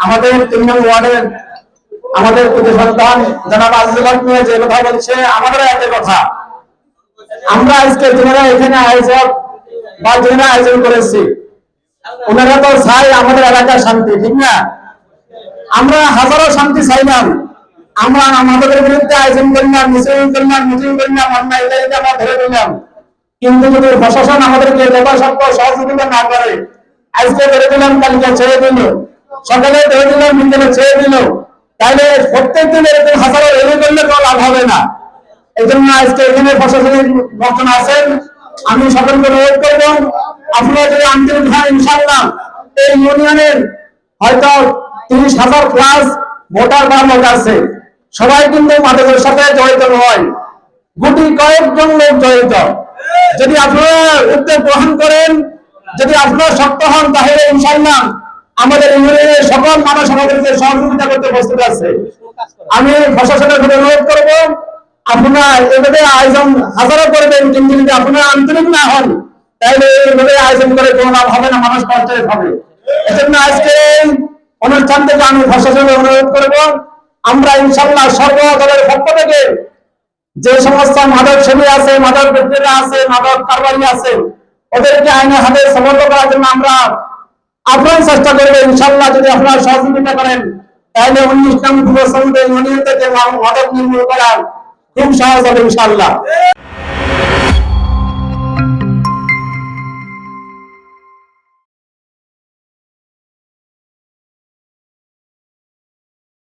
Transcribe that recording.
আমাদের 3 নং ওয়ার্ডের আমাদের প্রতি সন্তান জনাব আজিজুল হক নিয়ে যে কথা বলছে, আমাদের একটা কথা, আমরা আজকে যারা এখানে আয়োজন করেছি, ওনারা তো চাই আমাদের এলাকার শান্তি, ঠিক না? আমরা হাজারো শান্তি চাইলাম, আমরা আমাদের বিরুদ্ধে আয়োজন করলাম, মিটিং করলাম, আমরা ধরে দিলাম, কিন্তু যদি প্রশাসন আমাদেরকে যথাসাধ্য সহযোগিতা না করে, আজকে ধরে দিলাম, কালকে ছেড়ে দিল, সকালে ধরে দিলাম, বিকেলে ছেড়ে দিল, তাহলে প্রত্যেক দিন এরকম হাজারো করলে তো লাভ হবে না। এই জন্য আজকে এখানে প্রশাসনিক লোকজন আছেন, আমি সকলকে অনুরোধ করব, আপনারা যদি আন্তরিক হয়, ইনশাআল্লাহ এই ইউনিয়নের হয়তো 30,000 প্লাস ভোটার বা লোক আছে, সবাই কিন্তু মাদকের সাথে জড়িত নয়, গুটি কয়েকজন লোক জড়িত। যদি আপনারা উদ্যোগ গ্রহণ করেন, যদি আপনারা শক্ত হন, তাহলে ইনশাআল্লাহ আমাদের ইউনিয়নের সকল মানুষ আমাদেরকে সহযোগিতা করতে প্রস্তুত আছে। আমি প্রশাসনের কাছে অনুরোধ করব, আপনারা এভাবে আয়োজন হাজারো করবেন, কিন্তু যদি আপনারা আন্তরিক না হন, তাহলে এইভাবে আয়োজন করে কোনো লাভ হবে না, মানুষ কষ্ট হবে। এজন্য আজকে অনুষ্ঠান থেকে আমি প্রশাসনের অনুরোধ করব, আমরা ইনশাআল্লাহ সর্বদলের পক্ষ থেকে যে সমস্ত মাদক সেবী আছে, মাদক ব্যক্তিরা আছে, মাদক কারবারি আছে, ওদেরকে আইনের হাতে সমর্থ করার জন্য আমরা আপ্রাণ চেষ্টা করবো। ইনশাআল্লাহ যদি আপনারা সহযোগিতা করেন, তাহলে 19 নং ইউনিয়ন থেকে মাদক নির্মূল করা খুব সহজ হবে ইনশাআল্লাহ।